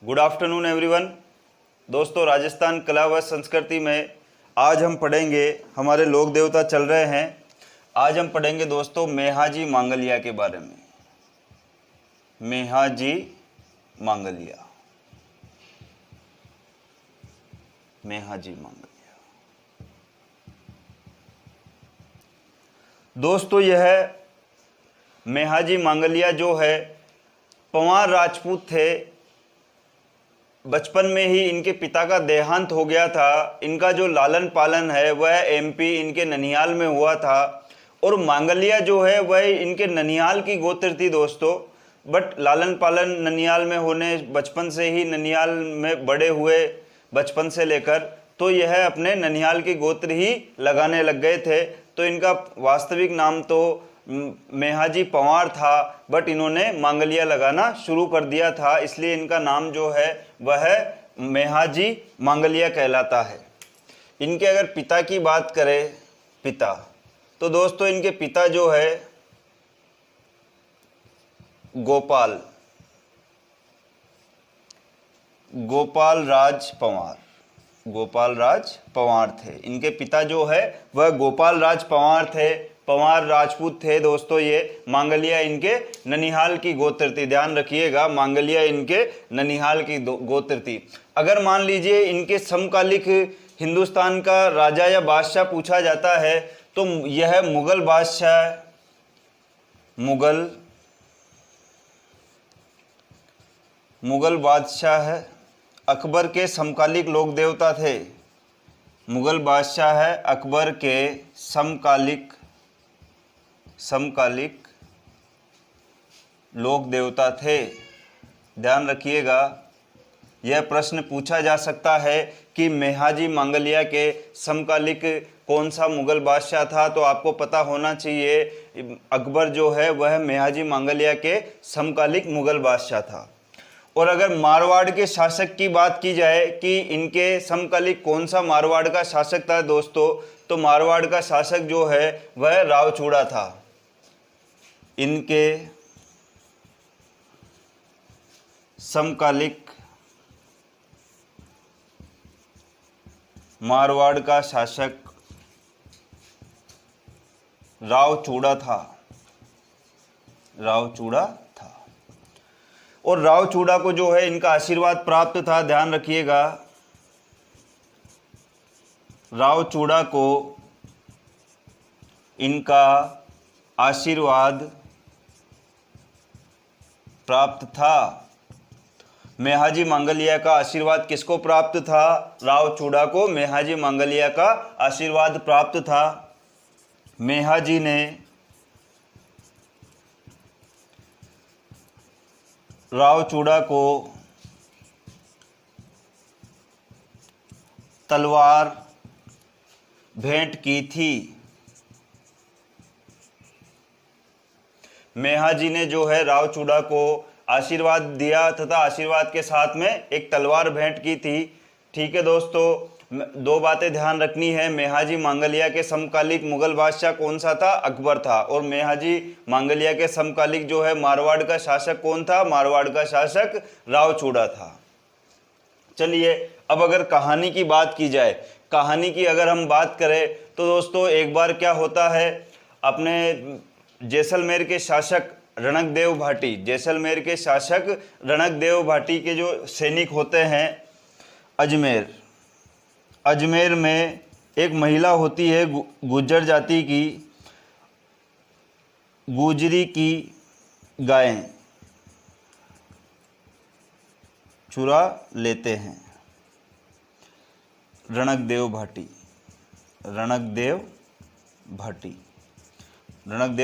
Good afternoon everyone. दोस्तों, राजस्थान कला व संस्कृति में आज हम पढ़ेंगे, हमारे लोक देवता चल रहे हैं। आज हम पढ़ेंगे दोस्तों मेहाजी मांगलिया के बारे में। मेहाजी मांगलिया, मेहाजी मांगलिया। दोस्तों, यह मेहाजी मांगलिया जो है पंवार राजपूत थे। बचपन में ही इनके पिता का देहांत हो गया था। इनका जो लालन पालन है वह एमपी इनके ननिहाल में हुआ था। और मांगलिया जो है वह इनके ननिहाल की गोत्र थी दोस्तों। बट लालन पालन ननिहाल में होने, बचपन से ही ननिहाल में बड़े हुए बचपन से लेकर, तो यह अपने ननिहाल की गोत्र ही लगाने लग गए थे। तो इनका वास्तविक नाम तो मेहाजी पंवार था, बट इन्होंने मांगलिया लगाना शुरू कर दिया था, इसलिए इनका नाम जो है वह मेहाजी मांगलिया कहलाता है। इनके अगर पिता की बात करें, पिता, तो दोस्तों इनके पिता जो है गोपाल राज पंवार, गोपाल राज पंवार थे। इनके पिता जो है वह गोपाल राज पंवार थे, पंवार राजपूत थे दोस्तों। ये मांगलिया इनके ननिहाल की गोत्र थी। ध्यान रखिएगा, मांगलिया इनके ननिहाल की गोत्र थी। अगर मान लीजिए इनके समकालिक हिंदुस्तान का राजा या बादशाह पूछा जाता है तो यह मुगल बादशाह, मुगल बादशाह है, अकबर के समकालिक लोक देवता थे। मुगल बादशाह है, अकबर के समकालिक लोक देवता थे। ध्यान रखिएगा, यह प्रश्न पूछा जा सकता है कि मेहाजी मांगलिया के समकालिक कौन सा मुगल बादशाह था, तो आपको पता होना चाहिए अकबर जो है वह मेहाजी मांगलिया के समकालिक मुगल बादशाह था। और अगर मारवाड़ के शासक की बात की जाए कि इनके समकालिक कौन सा मारवाड़ का शासक था दोस्तों, तो मारवाड़ का शासक जो है वह रावचूड़ा था। इनके समकालिक मारवाड़ का शासक रावचूड़ा था, और रावचूड़ा को जो है इनका आशीर्वाद प्राप्त था। ध्यान रखिएगा, रावचूड़ा को इनका आशीर्वाद प्राप्त था। मेहाजी मांगलिया का आशीर्वाद किसको प्राप्त था? रावचूड़ा को मेहाजी मांगलिया का आशीर्वाद प्राप्त था। मेहाजी ने रावचूड़ा को तलवार भेंट की थी। मेहाजी ने जो है रावचूड़ा को आशीर्वाद दिया तथा आशीर्वाद के साथ में एक तलवार भेंट की थी। ठीक है दोस्तों, दो बातें ध्यान रखनी है। मेहाजी मांगलिया के समकालिक मुगल बादशाह कौन सा था? अकबर था। और मेहाजी मांगलिया के समकालिक जो है मारवाड़ का शासक कौन था? मारवाड़ का शासक रावचूड़ा था। चलिए, अब अगर कहानी की बात की जाए, कहानी की अगर हम बात करें तो दोस्तों एक बार क्या होता है, अपने जैसलमेर के शासक रणकदेव भाटी, जैसलमेर के शासक रणकदेव भाटी के जो सैनिक होते हैं अजमेर में एक महिला होती है गुज्जर जाति की, गुजरी की गायें चुरा लेते हैं। रणकदेव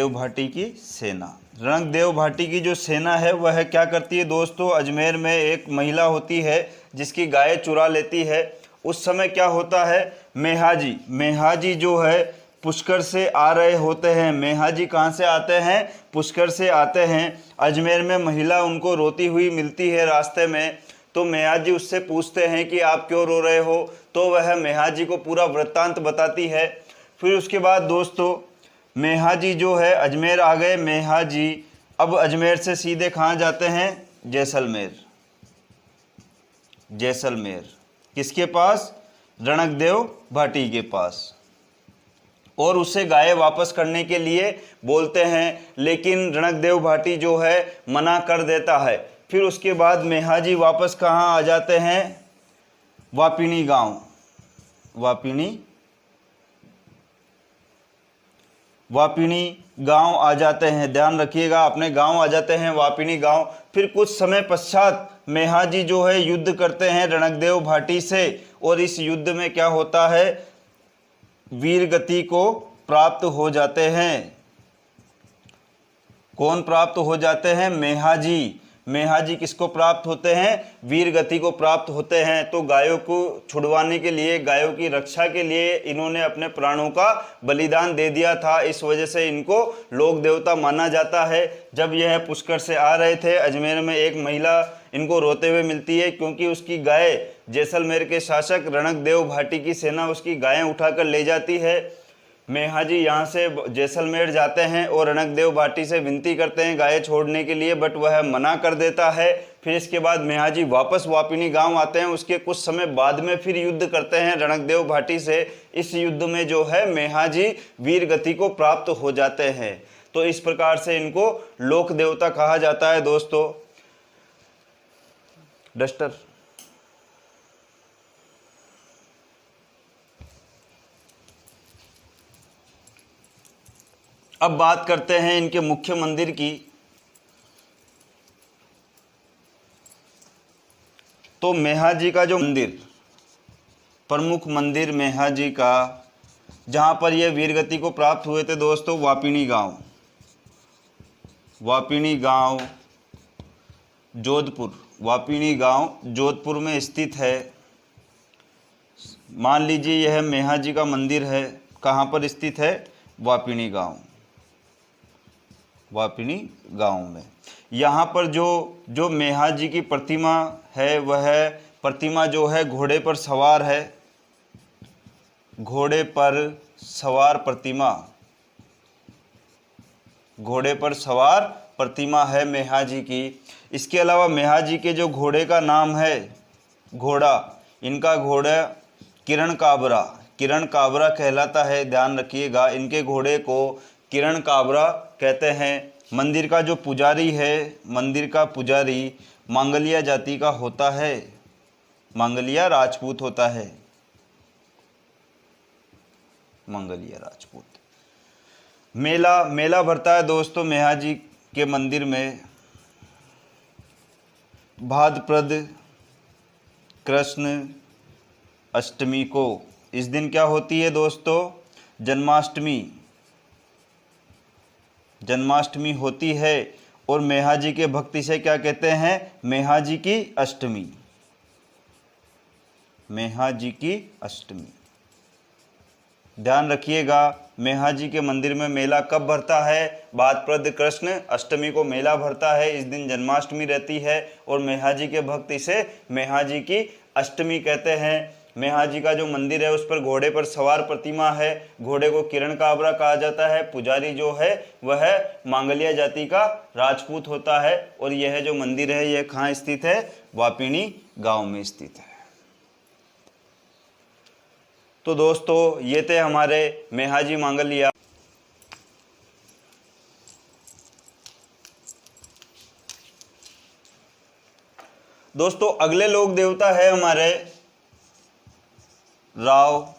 भाटी की सेना, रणकदेव भाटी की जो सेना है वह क्या करती है दोस्तों? अजमेर में एक महिला होती है जिसकी गाय चुरा लेती है। उस समय क्या होता है, मेहाजी जो है पुष्कर से आ रहे होते हैं। मेहाजी कहाँ से आते हैं? पुष्कर से आते हैं। अजमेर में महिला उनको रोती हुई मिलती है रास्ते में। तो मेहाजी उससे पूछते हैं कि आप क्यों रो रहे हो, तो वह मेहाजी को पूरा वृत्तांत बताती है। फिर उसके बाद दोस्तों मेहाजी जो है अजमेर आ गए। मेहाजी अब अजमेर से सीधे कहाँ जाते हैं? जैसलमेर। जैसलमेर। किसके पास? रणकदेव भाटी के पास। और उसे गाय वापस करने के लिए बोलते हैं, लेकिन रणकदेव भाटी जो है मना कर देता है। फिर उसके बाद मेहाजी वापस कहाँ आ जाते हैं? वापिनी गांव। वापिनी गांव आ जाते हैं, ध्यान रखिएगा, अपने गांव आ जाते हैं वापिनी गांव। फिर कुछ समय पश्चात मेहाजी जो है युद्ध करते हैं रणकदेव भाटी से, और इस युद्ध में क्या होता है? वीर गति को प्राप्त हो जाते हैं। कौन प्राप्त हो जाते हैं? मेहाजी किसको प्राप्त होते हैं? वीर गति को प्राप्त होते हैं। तो गायों को छुड़वाने के लिए, गायों की रक्षा के लिए इन्होंने अपने प्राणों का बलिदान दे दिया था। इस वजह से इनको लोक देवता माना जाता है। जब यह पुष्कर से आ रहे थे, अजमेर में एक महिला इनको रोते हुए मिलती है, क्योंकि उसकी गाय जैसलमेर के शासक रणकदेव भाटी की सेना उसकी गायें उठाकर ले जाती है। मेहाजी यहाँ से जैसलमेर जाते हैं और रणकदेव भाटी से विनती करते हैं गायें छोड़ने के लिए, बट वह मना कर देता है। फिर इसके बाद मेहाजी वापस वापिनी गांव आते हैं। उसके कुछ समय बाद में फिर युद्ध करते हैं रणकदेव भाटी से। इस युद्ध में जो है मेहाजी वीर गति को प्राप्त हो जाते हैं। तो इस प्रकार से इनको लोक देवता कहा जाता है दोस्तों। डस्टर। अब बात करते हैं इनके मुख्य मंदिर की। तो मेहाजी का जो मंदिर, प्रमुख मंदिर मेहाजी का, जहाँ पर ये वीरगति को प्राप्त हुए थे दोस्तों, वापिनी गांव जोधपुर। वापिनी गांव जोधपुर में स्थित है। मान लीजिए यह मेहाजी का मंदिर है। कहाँ पर स्थित है? वापिनी गांव में। यहाँ पर जो मेहाजी की प्रतिमा है, वह प्रतिमा जो है घोड़े पर सवार है। घोड़े पर सवार प्रतिमा है मेहाजी की। इसके अलावा मेहाजी के जो घोड़े का नाम है, इनका घोड़ा किरण काबरा कहलाता है। ध्यान रखिएगा, इनके घोड़े को किरण काबरा कहते हैं। मंदिर का जो पुजारी है, मांगलिया जाति का होता है, मांगलिया राजपूत होता है। मेला भरता है दोस्तों मेहाजी के मंदिर में भाद्रपद कृष्ण अष्टमी को। इस दिन क्या होती है दोस्तों? जन्माष्टमी होती है। और मेहाजी के भक्ति से क्या कहते हैं? मेहाजी की अष्टमी। ध्यान रखिएगा, मेहाजी के मंदिर में मेला कब भरता है? भाद्रपद कृष्ण अष्टमी को मेला भरता है। इस दिन जन्माष्टमी रहती है और मेहाजी के भक्ति से मेहाजी की अष्टमी कहते हैं। मेहाजी का जो मंदिर है उस पर घोड़े पर सवार प्रतिमा है। घोड़े को किरण काबरा कहा जाता है। पुजारी जो है वह मांगलिया जाति का राजपूत होता है। और यह जो मंदिर है यह कहाँ स्थित है? वापिनी गांव में स्थित है। तो दोस्तों ये थे हमारे मेहाजी मांगलिया। दोस्तों अगले लोक देवता है हमारे राव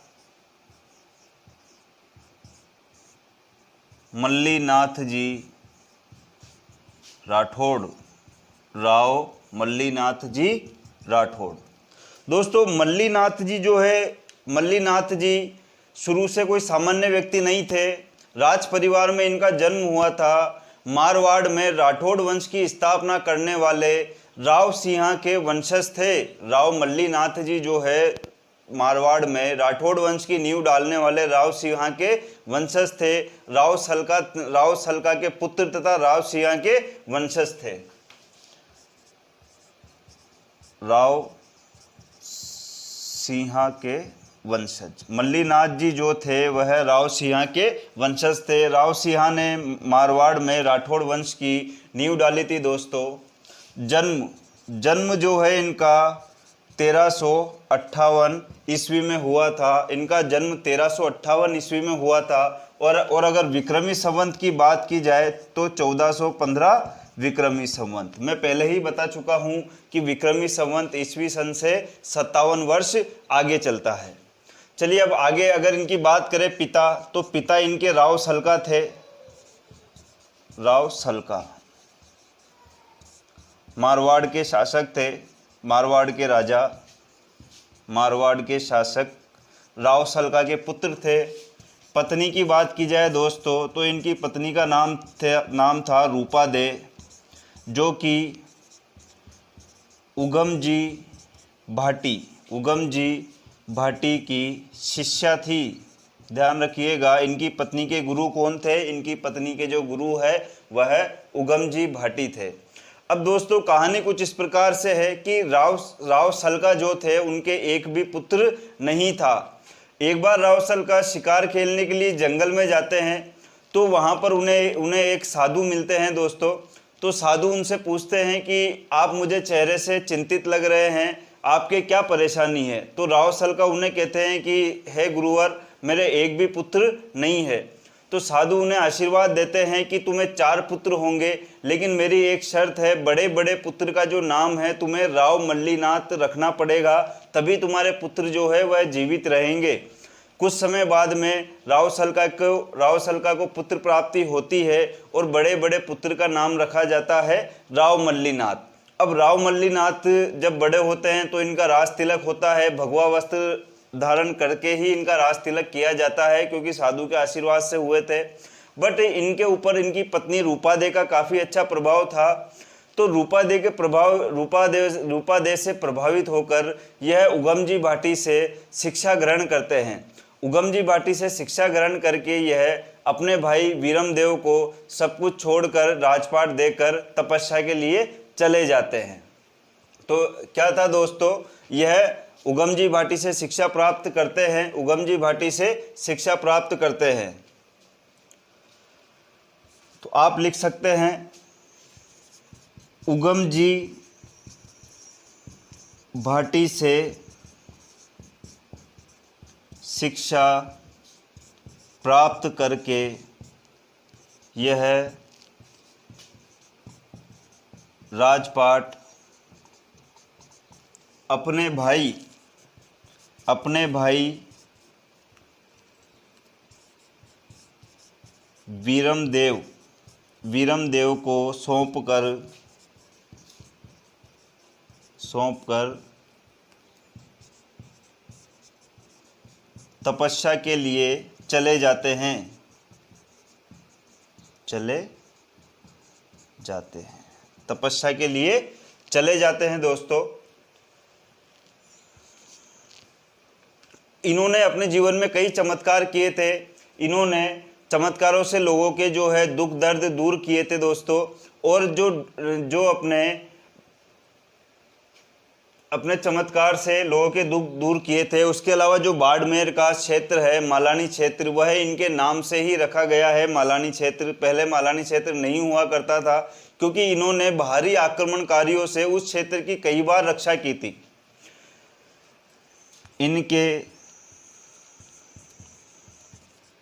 मल्लीनाथ जी राठौड़। दोस्तों मल्लीनाथ जी जो है, मल्लीनाथ जी शुरू से कोई सामान्य व्यक्ति नहीं थे। राज परिवार में इनका जन्म हुआ था। मारवाड़ में राठौड़ वंश की स्थापना करने वाले राव सिंह के वंशज थे। राव मल्लीनाथ जी जो है मारवाड़ में राठौड़ वंश की नींव डालने वाले राव सिंह के वंशज थे। राव सलका के पुत्र तथा राव सिंह के वंशज थे। राव सिंह के वंशज मल्लीनाथ जी जो थे वह राव सिंह के वंशज थे। राव सिंह ने मारवाड़ में राठौड़ वंश की नींव डाली थी दोस्तों। जन्म जो है इनका 1358 ईस्वी में हुआ था। इनका जन्म 1358 ईस्वी में हुआ था। और अगर विक्रमी संवत की बात की जाए तो 1415 विक्रमी संवत। मैं पहले ही बता चुका हूँ कि विक्रमी संवत ईस्वी सन से 57 वर्ष आगे चलता है। चलिए अब आगे अगर इनकी बात करें पिता, तो पिता इनके राव सलका थे। राव सलका मारवाड़ के शासक थे, मारवाड़ के राजा, मारवाड़ के शासक राव सलका के पुत्र थे। पत्नी की बात की जाए दोस्तों तो इनकी पत्नी का नाम था रूपा दे, जो कि उगमजी भाटी की शिष्या थी। ध्यान रखिएगा, इनकी पत्नी के गुरु कौन थे? इनकी पत्नी के जो गुरु है वह उगमजी भाटी थे। अब दोस्तों कहानी कुछ इस प्रकार से है कि राव सलका जो थे उनके एक भी पुत्र नहीं था। एक बार राव सलका शिकार खेलने के लिए जंगल में जाते हैं, तो वहाँ पर उन्हें एक साधु मिलते हैं दोस्तों। तो साधु उनसे पूछते हैं कि आप मुझे चेहरे से चिंतित लग रहे हैं, आपके क्या परेशानी है? तो राव सलका उन्हें कहते हैं कि हे गुरुवर, मेरे एक भी पुत्र नहीं है। तो साधु उन्हें आशीर्वाद देते हैं कि तुम्हें 4 पुत्र होंगे, लेकिन मेरी एक शर्त है, बड़े बड़े पुत्र का जो नाम है तुम्हें राव मल्लीनाथ रखना पड़ेगा, तभी तुम्हारे पुत्र जो है वह जीवित रहेंगे। कुछ समय बाद में राव सलका को पुत्र प्राप्ति होती है और बड़े बड़े पुत्र का नाम रखा जाता है राव मल्लीनाथ। अब राव मल्लीनाथ जब बड़े होते हैं तो इनका राज तिलक होता है। भगवा वस्त्र धारण करके ही इनका राज तिलक किया जाता है, क्योंकि साधु के आशीर्वाद से हुए थे। बट इनके ऊपर इनकी पत्नी रूपा दे का काफ़ी अच्छा प्रभाव था। तो रूपा दे से प्रभावित होकर यह उगमजी भाटी से शिक्षा ग्रहण करते हैं। उगमजी भाटी से शिक्षा ग्रहण करके यह अपने भाई वीरमदेव को सब कुछ छोड़कर राजपाट देकर तपस्या के लिए चले जाते हैं। तो क्या था दोस्तों, यह उगमजी भाटी से शिक्षा प्राप्त करते हैं, उगमजी भाटी से शिक्षा प्राप्त करते हैं। तो आप लिख सकते हैं उगमजी भाटी से शिक्षा प्राप्त करके यह राजपाट अपने भाई वीरमदेव को सौंपकर तपस्या के लिए चले जाते हैं तपस्या के लिए चले जाते हैं दोस्तों। इन्होंने अपने जीवन में कई चमत्कार किए थे। इन्होंने चमत्कारों से लोगों के जो है दुख दर्द दूर किए थे दोस्तों। और जो अपने चमत्कार से लोगों के दुख दूर किए थे। उसके अलावा जो बाड़मेर का क्षेत्र है, मालानी क्षेत्र, वह इनके नाम से ही रखा गया है। मालानी क्षेत्र, पहले मालानी क्षेत्र नहीं हुआ करता था, क्योंकि इन्होंने बाहरी आक्रमणकारियों से उस क्षेत्र की कई बार रक्षा की थी। इनके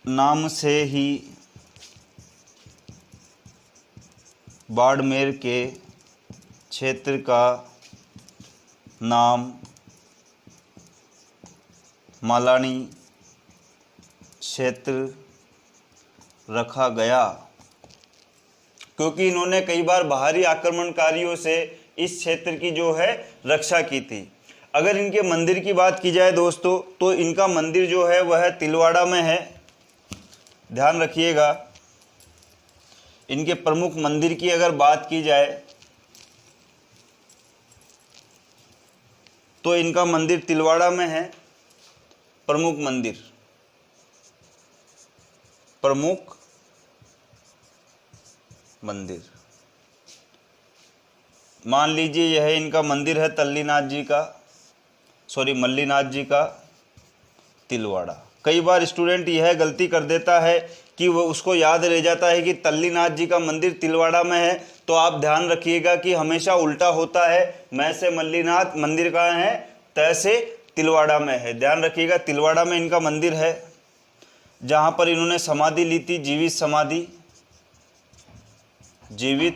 नाम से ही बाड़मेर के क्षेत्र का नाम मालानी क्षेत्र रखा गया, क्योंकि इन्होंने कई बार बाहरी आक्रमणकारियों से इस क्षेत्र की जो है रक्षा की थी। अगर इनके मंदिर की बात की जाए दोस्तों, तो इनका मंदिर जो है वह तिलवाड़ा में है। ध्यान रखिएगा, इनके प्रमुख मंदिर की अगर बात की जाए तो इनका मंदिर तिलवाड़ा में है। प्रमुख मंदिर मान लीजिए यह इनका मंदिर है मल्लीनाथ जी का तिलवाड़ा। कई बार स्टूडेंट यह गलती कर देता है कि वो उसको याद रह जाता है कि तल्लीनाथ जी का मंदिर तिलवाड़ा में है। तो आप ध्यान रखिएगा कि हमेशा उल्टा होता है। मैं से मल्लीनाथ मंदिर कहाँ है? तहसे तिलवाड़ा में है। ध्यान रखिएगा, तिलवाड़ा में इनका मंदिर है जहाँ पर इन्होंने समाधि ली थी, जीवित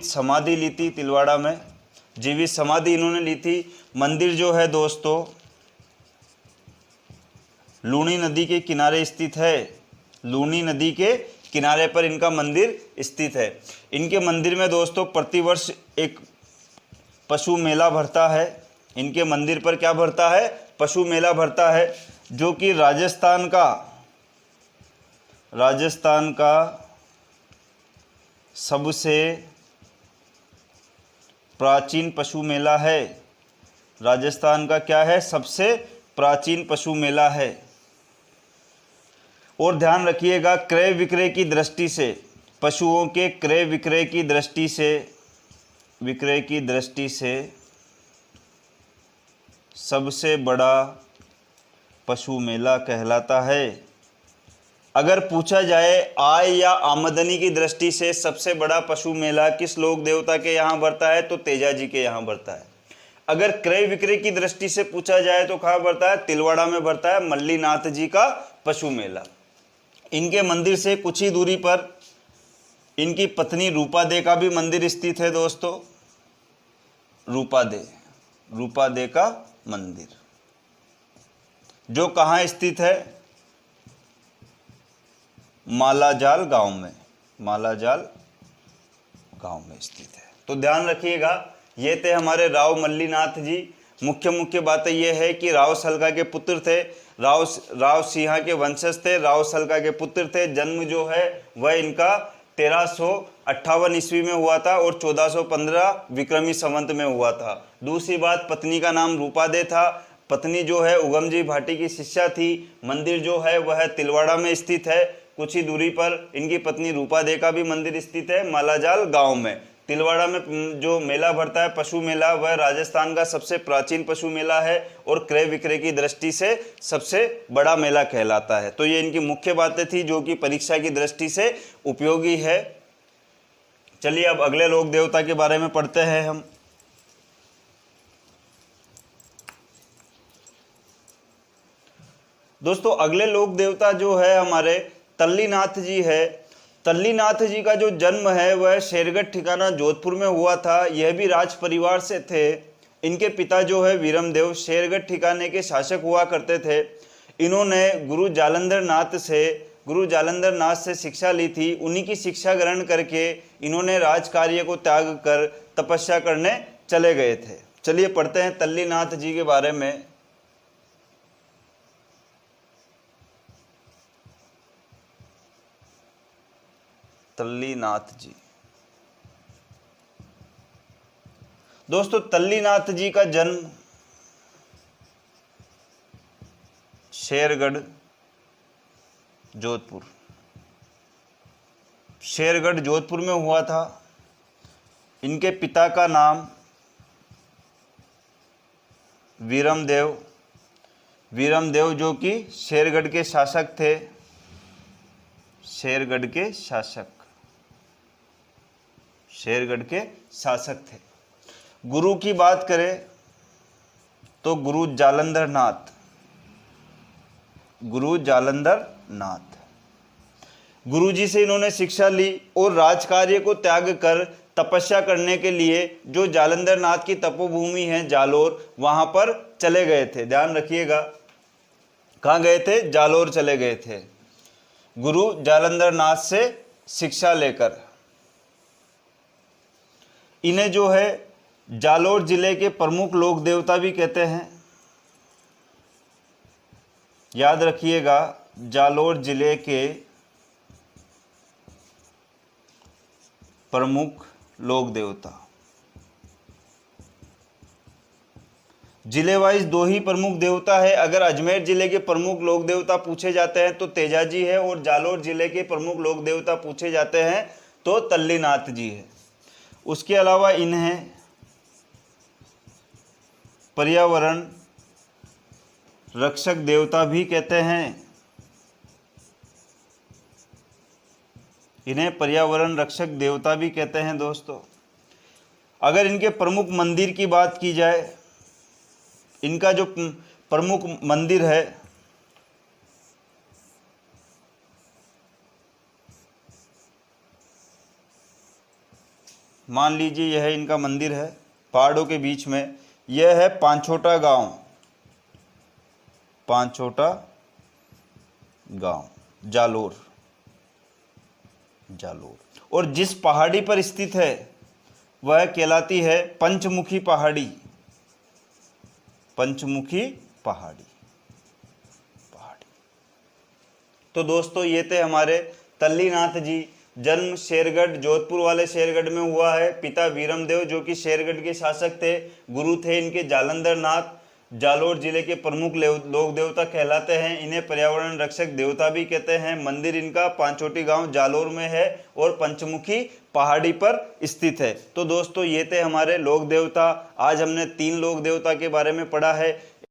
समाधि ली थी। तिलवाड़ा में जीवित समाधि इन्होंने ली थी। मंदिर जो है दोस्तों लूनी नदी के किनारे स्थित है। लूनी नदी के किनारे पर इनका मंदिर स्थित है। इनके मंदिर में दोस्तों प्रतिवर्ष एक पशु मेला भरता है। इनके मंदिर पर क्या भरता है? पशु मेला भरता है, जो कि राजस्थान का सबसे प्राचीन पशु मेला है। राजस्थान का क्या है? सबसे प्राचीन पशु मेला है। और ध्यान रखिएगा, क्रय विक्रय की दृष्टि से, पशुओं के क्रय विक्रय की दृष्टि से सबसे बड़ा पशु मेला कहलाता है। अगर पूछा जाए आय या आमदनी की दृष्टि से सबसे बड़ा पशु मेला किस लोक देवता के यहाँ भरता है, तो तेजा जी के यहाँ भरता है। अगर क्रय विक्रय की दृष्टि से पूछा जाए तो कहाँ भरता है? तिलवाड़ा में भरता है, मल्लीनाथ जी का पशु मेला। इनके मंदिर से कुछ ही दूरी पर इनकी पत्नी रूपा दे का भी मंदिर स्थित है दोस्तों। रूपा दे का मंदिर जो कहाँ स्थित है? मालाजाल गांव में स्थित है। तो ध्यान रखिएगा, ये थे हमारे राव मल्लीनाथ जी। मुख्य बातें ये है कि राव सलका के पुत्र थे, राव सिंहा के वंशज थे, राव सलका के पुत्र थे। जन्म जो है वह इनका 1358 ईस्वी में हुआ था और 1415 विक्रमी संवत में हुआ था। दूसरी बात, पत्नी का नाम रूपा दे था। पत्नी जो है उगम जी भाटी की शिष्या थी। मंदिर जो है वह तिलवाड़ा में स्थित है। कुछ ही दूरी पर इनकी पत्नी रूपा दे का भी मंदिर स्थित है, मालाजाल गांव में। तिलवाड़ा में जो मेला भरता है पशु मेला, वह राजस्थान का सबसे प्राचीन पशु मेला है और क्रय विक्रय की दृष्टि से सबसे बड़ा मेला कहलाता है। तो ये इनकी मुख्य बातें थी जो कि परीक्षा की दृष्टि से उपयोगी है। चलिए अब अगले लोक देवता के बारे में पढ़ते हैं हम। दोस्तों अगले लोक देवता जो है हमारे तल्लीनाथ जी है। तल्लीनाथ जी का जो जन्म है वह शेरगढ़ ठिकाना जोधपुर में हुआ था। यह भी राज परिवार से थे। इनके पिता जो है वीरमदेव शेरगढ़ ठिकाने के शासक हुआ करते थे। इन्होंने गुरु जालंधर नाथ से शिक्षा ली थी। उन्हीं की शिक्षा ग्रहण करके इन्होंने राज कार्य को त्याग कर तपस्या करने चले गए थे। चलिए पढ़ते हैं तल्लीनाथ जी के बारे में। तल्लीनाथ जी, दोस्तों तल्लीनाथ जी का जन्म शेरगढ़ जोधपुर में हुआ था। इनके पिता का नाम वीरमदेव जो कि शेरगढ़ के शासक थे। शेरगढ़ के शासक थे। गुरु की बात करें तो गुरु जालंधर नाथ। गुरु जी से इन्होंने शिक्षा ली और राजकार्य को त्याग कर तपस्या करने के लिए जो जालंधर नाथ की तपोभूमि है जालोर, वहां पर चले गए थे। ध्यान रखिएगा, कहाँ गए थे? जालोर चले गए थे गुरु जालंधर नाथ से शिक्षा लेकर। इन्हें जो है जालोर जिले के प्रमुख लोक देवता भी कहते हैं। याद रखिएगा, जालोर जिले के प्रमुख लोक देवता। जिले वाइज दो ही प्रमुख देवता है। अगर अजमेर जिले के प्रमुख लोक देवता पूछे जाते हैं तो तेजा जी है, और जालोर जिले के प्रमुख लोक देवता पूछे जाते हैं तो तल्लीनाथ जी है। उसके अलावा इन्हें पर्यावरण रक्षक देवता भी कहते हैं। दोस्तों अगर इनके प्रमुख मंदिर की बात की जाए इनका जो प्रमुख मंदिर है, मान लीजिए यह इनका मंदिर है पहाड़ों के बीच में। यह है पांचोटा गांव, पांचोटा गांव, जालोर, जालोर। और जिस पहाड़ी पर स्थित है वह कहलाती है पंचमुखी पहाड़ी, पंचमुखी पहाड़ी, पहाड़ी। तो दोस्तों ये थे हमारे तल्लीनाथ जी। जन्म शेरगढ़, जोधपुर वाले शेरगढ़ में हुआ है। पिता वीरमदेव जो कि शेरगढ़ के शासक थे। गुरु थे इनके जालंधर नाथ, जालोर जिले के प्रमुख लोक देवता कहलाते हैं। इन्हें पर्यावरण रक्षक देवता भी कहते हैं। मंदिर इनका पांचोटी गांव जालोर में है और पंचमुखी पहाड़ी पर स्थित है। तो दोस्तों ये थे हमारे लोक देवता। आज हमने 3 लोक देवता के बारे में पढ़ा है।